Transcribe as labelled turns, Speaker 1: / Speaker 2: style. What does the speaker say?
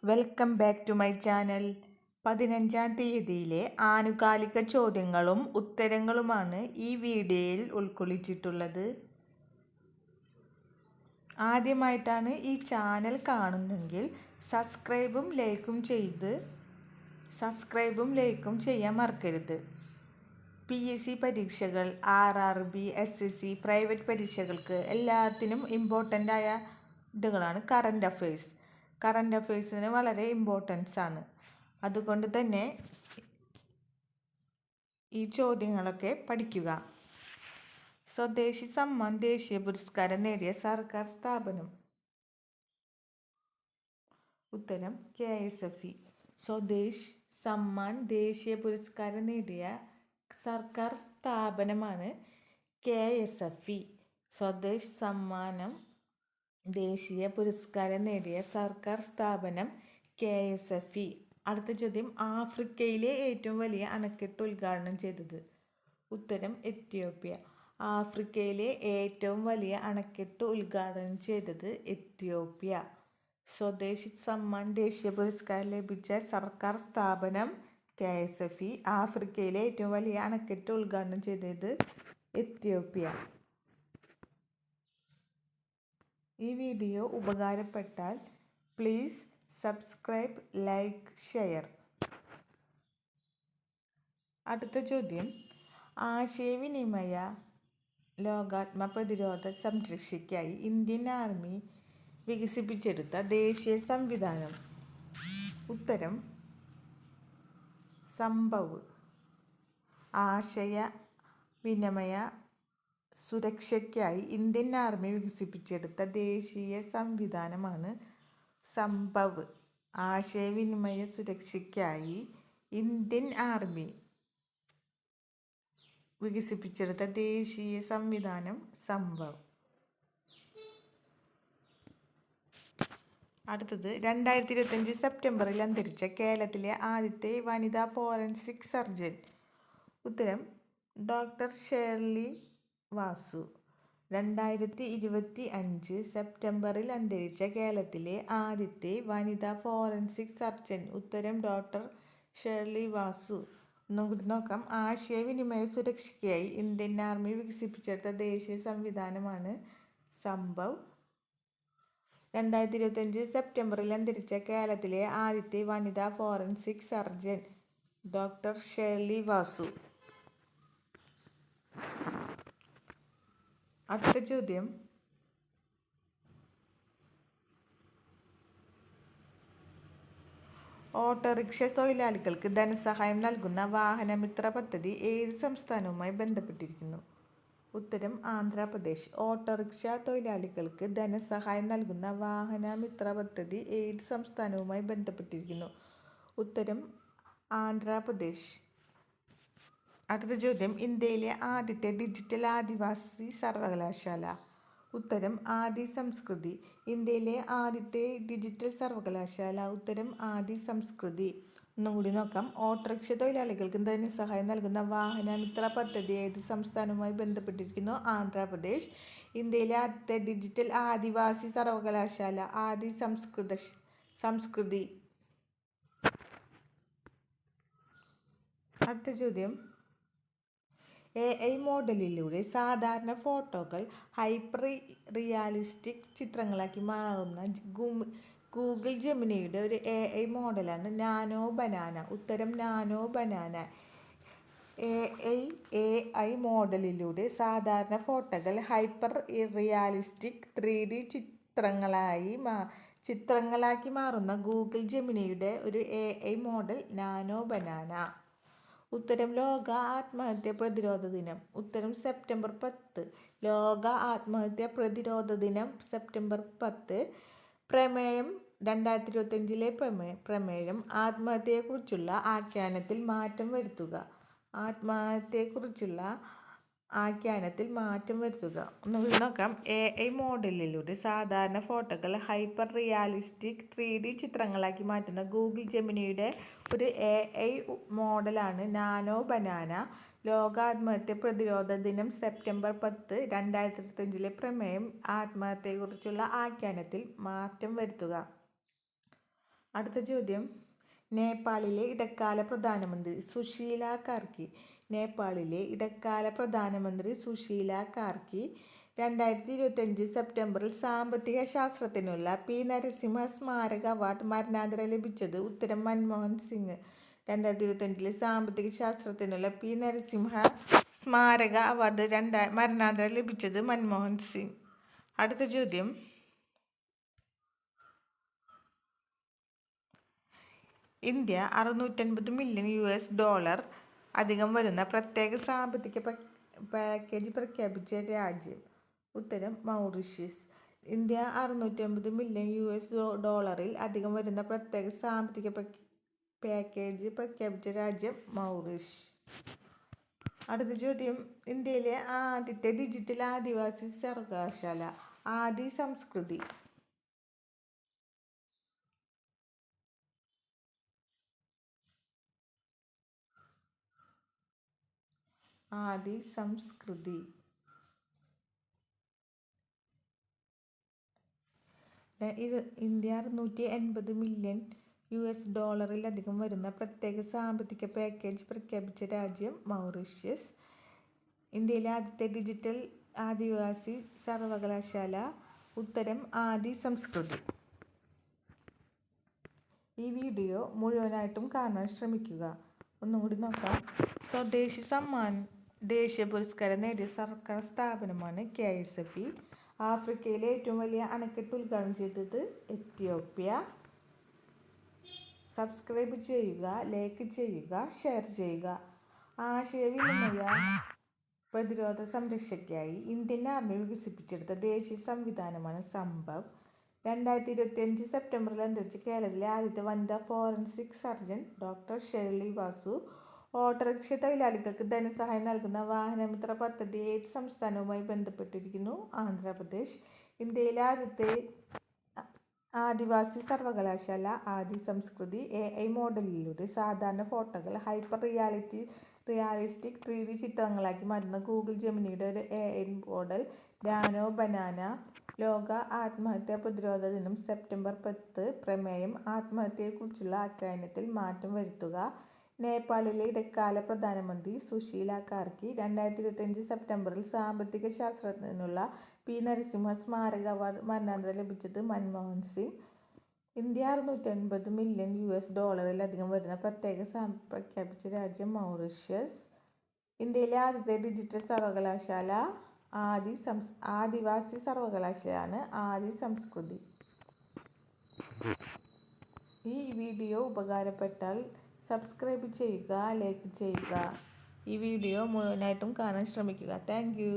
Speaker 1: Welcome back to my channel. 15-ാം തീയതിയിലെ ആനുകാലിക ചോദ്യങ്ങളും ഉത്തരങ്ങളുമാണ് ഈ വീഡിയോയിൽ ഉൾക്കൊള്ളിച്ചിട്ടുള്ളത്. ആദ്യമായിട്ടാണ് ഈ ചാനൽ കാണുന്നതെങ്കിൽ സബ്സ്ക്രൈബും ലൈക്കും ചെയ്യാൻ മറക്കരുത്. PSC പരീക്ഷകൾ, RRB, SSC, പ്രൈവറ്റ് പരീക്ഷകൾക്ക് എല്ലാത്തിനും ഇമ്പോർട്ടൻ്റ് ആയ ഇതുകളാണ് കറണ്ട് അഫയേഴ്സ്. കറണ്ട് അഫയേഴ്സിന് വളരെ ഇമ്പോർട്ടൻസ് ആണ്. അതുകൊണ്ട് തന്നെ ഈ ചോദ്യങ്ങളൊക്കെ പഠിക്കുക. സ്വദേശി സമ്മാൻ ദേശീയ പുരസ്കാരം നേടിയ സർക്കാർ സ്ഥാപനം. ഉത്തരം KSFE. സ്വദേശ് സമ്മാൻ ദേശീയ പുരസ്കാരം നേടിയ സർക്കാർ സ്ഥാപനമാണ് KSFE. സ്വദേശ് സമ്മാനം ദേശീയ പുരസ്കാരം നേടിയ സർക്കാർ സ്ഥാപനം KSFE. അടുത്ത ചോദ്യം, ആഫ്രിക്കയിലെ ഏറ്റവും വലിയ അണക്കെട്ട് ഉദ്ഘാടനം ചെയ്തത്. ഉത്തരം എത്യോപ്യ. ആഫ്രിക്കയിലെ ഏറ്റവും വലിയ അണക്കെട്ട് ഉദ്ഘാടനം ചെയ്തത് എത്യോപ്യ. സ്വദേശി സമ്മാൻ ദേശീയ പുരസ്കാരം ലഭിച്ച സർക്കാർ സ്ഥാപനം KSFE. ആഫ്രിക്കയിലെ ഏറ്റവും വലിയ അണക്കെട്ട് ഉദ്ഘാടനം ചെയ്തത് എത്യോപ്യ. ഈ വീഡിയോ ഉപകാരപ്പെട്ടാൽ പ്ലീസ് സബ്സ്ക്രൈബ്, ലൈക്ക്, ഷെയർ. അടുത്ത ചോദ്യം, ആശയവിനിമയ ലോകാത്മ പ്രതിരോധ സംരക്ഷയ്ക്കായി ഇന്ത്യൻ ആർമി വികസിപ്പിച്ചെടുത്ത ദേശീയ സംവിധാനം. ഉത്തരം സംഭവ്. ആശയവിനിമയ സുരക്ഷയ്ക്കായി ഇന്ത്യൻ ആർമി വികസിപ്പിച്ചെടുത്ത ദേശീയ സംവിധാനമാണ് സംഭവ്. ആശയവിനിമയ സുരക്ഷയ്ക്കായി ഇന്ത്യൻ ആർമി വികസിപ്പിച്ചെടുത്ത ദേശീയ സംവിധാനം സംഭവ്. അടുത്തത്, 2025 സെപ്റ്റംബറിൽ അന്തരിച്ച കേരളത്തിലെ ആദ്യത്തെ വനിതാ ഫോറൻസിക് സർജൻ. ഉത്തരം ഡോക്ടർ ഷേർലി വാസു. 2025 സെപ്റ്റംബറിൽ അന്തരിച്ച കേരളത്തിലെ ആദ്യത്തെ വനിതാ ഫോറൻസിക് സർജൻ. ഉത്തരം ഡോക്ടർ ഷേർലി വാസു. ഒന്നും കൂടി നോക്കാം. ആശയവിനിമയ സുരക്ഷയ്ക്കായി ഇന്ത്യൻ ആർമി വികസിപ്പിച്ചെടുത്ത ദേശീയ സംവിധാനമാണ് സംഭവ്. 2025 സെപ്റ്റംബറിൽ അന്തരിച്ച കേരളത്തിലെ ആദ്യത്തെ വനിതാ forensic surgeon doctor Sherly Vasu. അടുത്ത ചോദ്യം, ഓട്ടോറിക്ഷ തൊഴിലാളികൾക്ക് ധനസഹായം നൽകുന്ന വാഹനമിത്ര പദ്ധതി ഏത് സംസ്ഥാനവുമായി ബന്ധപ്പെട്ടിരിക്കുന്നു? ഉത്തരം ആന്ധ്രാപ്രദേശ്. ഓട്ടോറിക്ഷ തൊഴിലാളികൾക്ക് ധനസഹായം നൽകുന്ന വാഹനമിത്ര പദ്ധതി ഏത് സംസ്ഥാനവുമായി ബന്ധപ്പെട്ടിരിക്കുന്നു? ഉത്തരം ആന്ധ്രാപ്രദേശ്. അടുത്ത ചോദ്യം, ഇന്ത്യയിലെ ആദ്യത്തെ ഡിജിറ്റൽ ആദിവാസി സർവകലാശാല. ഉത്തരം ആദി സംസ്കൃതി. ഇന്ത്യയിലെ ആദ്യത്തെ ഡിജിറ്റൽ സർവകലാശാല. ഉത്തരം ആദി സംസ്കൃതി. ഒന്നുകൂടി നോക്കാം. ഓട്ടോറിക്ഷ തൊഴിലാളികൾക്ക് ധനസഹായം നൽകുന്ന വാഹനമിത്ര പദ്ധതി ഏത് സംസ്ഥാനവുമായി ബന്ധപ്പെട്ടിരിക്കുന്നു? ആന്ധ്രാപ്രദേശ്. ഇന്ത്യയിലെ ആദ്യത്തെ ഡിജിറ്റൽ ആദിവാസി സർവകലാശാല ആദി സംസ്കൃതി. അടുത്ത ചോദ്യം, AI മോഡലിലൂടെ സാധാരണ ഫോട്ടോകൾ ഹൈപ്പർ റിയാലിസ്റ്റിക് ചിത്രങ്ങളാക്കി മാറുന്ന ഗൂഗിൾ ജെമിനിയുടെ ഒരു AI മോഡലാണ് നാനോ ബനാന. ഉത്തരം നാനോ ബനാന. AI മോഡലിലൂടെ സാധാരണ ഫോട്ടോകൾ ഹൈപ്പർ റിയാലിസ്റ്റിക് 3D ചിത്രങ്ങളാക്കി മാറുന്ന ഗൂഗിൾ ജെമിനിയുടെ ഒരു AI മോഡൽ നാനോ ബനാന. ഉത്തരം ലോക ആത്മഹത്യാ പ്രതിരോധ ദിനം. ഉത്തരം സെപ്റ്റംബർ 10. ലോക ആത്മഹത്യാ പ്രതിരോധ ദിനം സെപ്റ്റംബർ 10. പ്രമേയം 2025 പ്രമേയം ആത്മഹത്യയെക്കുറിച്ചുള്ള ആഖ്യാനത്തിൽ മാറ്റം വരുത്തുക. ആത്മഹത്യയെക്കുറിച്ചുള്ള ആഖ്യാനത്തിൽ മാറ്റം വരുത്തുക. ഒന്നുകൂടി നോക്കാം. AI മോഡലിലൂടെ സാധാരണ ഫോട്ടോകൾ ഹൈപ്പർ റിയാലിസ്റ്റിക് 3D ചിത്രങ്ങളാക്കി മാറ്റുന്ന ഗൂഗിൾ ജെമിനിയുടെ ഒരു AI മോഡലാണ് നാനോ ബനാന. ലോക ആത്മഹത്യാ പ്രതിരോധ ദിനം സെപ്റ്റംബർ 10. 2025 പ്രമേയം ആത്മഹത്യയെക്കുറിച്ചുള്ള ആഖ്യാനത്തിൽ മാറ്റം വരുത്തുക. അടുത്ത ചോദ്യം, നേപ്പാളിലെ ഇടക്കാല പ്രധാനമന്ത്രി സുശീല കാർക്കി. നേപ്പാളിലെ ഇടക്കാല പ്രധാനമന്ത്രി സുശീല കാർക്കി 2025 സെപ്റ്റംബറിൽ സാമ്പത്തിക ശാസ്ത്രത്തിനുള്ള പി നരസിംഹ സ്മാരക അവാർഡ് മരണാനന്തരം ലഭിച്ചത്. ഉത്തരം മൻമോഹൻ സിംഗ്. 2025 സാമ്പത്തിക ശാസ്ത്രത്തിനുള്ള പി നരസിംഹ സ്മാരക അവാർഡ് മരണാനന്തരം ലഭിച്ചത് മൻമോഹൻ സിംഗ്. അടുത്ത ചോദ്യം, ഇന്ത്യ $650 മില്യൺ അധികം വരുന്ന പ്രത്യേക സാമ്പത്തിക പാക്കേജ് പ്രഖ്യാപിച്ച രാജ്യം. ഉത്തരം മൗറീഷ്യസ്. ഇന്ത്യ $650 മില്യൺ അധികം വരുന്ന പ്രത്യേക സാമ്പത്തിക പാക്കേജ് പ്രഖ്യാപിച്ച രാജ്യം മൗറീഷ്യസ്. അടുത്ത ചോദ്യം, ഇന്ത്യയിലെ ആദ്യത്തെ ഡിജിറ്റൽ ആദിവാസി സർവകലാശാല. ആദി സംസ്കൃതി. ആദി സംസ്കൃതി. ഇന്ത്യ $680 മില്യൺ അധികം വരുന്ന പ്രത്യേക സാമ്പത്തിക പാക്കേജ് പ്രഖ്യാപിച്ച രാജ്യം മൗറീഷ്യസ്. ഇന്ത്യയിലെ ആദ്യത്തെ ഡിജിറ്റൽ ആദിവാസി സർവകലാശാല. ഉത്തരം ആദി സംസ്കൃതി. ഈ വീഡിയോ മുഴുവനായിട്ടും കാണാൻ ശ്രമിക്കുക. ഒന്നുകൂടി നോക്കാം. സ്വദേശി സമ്മാൻ ദേശീയ പുരസ്കാരം നേടിയ സർക്കാർ സ്ഥാപനമാണ് KSFE. ആഫ്രിക്കയിലെ ഏറ്റവും വലിയ അണക്കെട്ട് ഉദ്ഘാടനം ചെയ്തത് എത്യോപ്യ. സബ്സ്ക്രൈബ് ചെയ്യുക, ലൈക്ക് ചെയ്യുക, ഷെയർ ചെയ്യുക. ആശയവിനിമയ പ്രതിരോധ സംരക്ഷയ്ക്കായി ഇന്ത്യൻ ആർമി വികസിപ്പിച്ചെടുത്ത ദേശീയ സംവിധാനമാണ് സംഭവ്. 2025 സെപ്റ്റംബറിൽ അന്തരിച്ച കേരളത്തിലെ ആദ്യത്തെ വനിതാ forensic surgeon doctor Sherly Vasu. Autorickshaw തൊഴിലാളികൾക്ക് ധനസഹായം നൽകുന്ന വാഹനമിത്ര പദ്ധതി ഏത് സംസ്ഥാനവുമായി ബന്ധപ്പെട്ടിരിക്കുന്നു? ആന്ധ്രാപ്രദേശ്. ഇന്ത്യയിലെ ആദ്യത്തെ ആദിവാസി സർവകലാശാല ആദി സംസ്കൃതി. AI മോഡലിലൂടെ സാധാരണ ഫോട്ടോകൾ ഹൈപ്പർ റിയാലിസ്റ്റിക് 3D ചിത്രങ്ങളാക്കി മാറ്റുന്ന ഗൂഗിൾ ജെമിനിയുടെ ഒരു AI മോഡൽ നാനോ ബനാന. ലോക ആത്മഹത്യാ പ്രതിരോധ ദിനം സെപ്റ്റംബർ 10. പ്രമേയം ആത്മഹത്യയെക്കുറിച്ചുള്ള ആഖ്യാനത്തിൽ മാറ്റം വരുത്തുക. നേപ്പാളിലെ ഇടക്കാല പ്രധാനമന്ത്രി സുശീല കാർക്കി. 2025 സെപ്റ്റംബറിൽ സാമ്പത്തിക ശാസ്ത്രത്തിനുള്ള പി നരസിംഹ സ്മാരക അവാർഡ് മരണാനന്തരം ലഭിച്ചത് മൻമോഹൻ സിംഗ്. ഇന്ത്യ $650 മില്യൺ അധികം വരുന്ന പ്രത്യേക പ്രഖ്യാപിച്ച രാജ്യം മൗറീഷ്യസ്. ഇന്ത്യയിലെ ആദ്യത്തെ ഡിജിറ്റൽ സർവകലാശാല ആദിവാസി സർവകലാശാലയാണ് ആദി സംസ്കൃതി. ഈ വീഡിയോ ഉപകാരപ്പെട്ടാൽ സബ്സ്ക്രൈബ് ചെയ്യുക, ലൈക്ക് ചെയ്യുക. ഈ വീഡിയോ മുഴുവനായിട്ടും കാണാൻ ശ്രമിക്കുക. Thank you.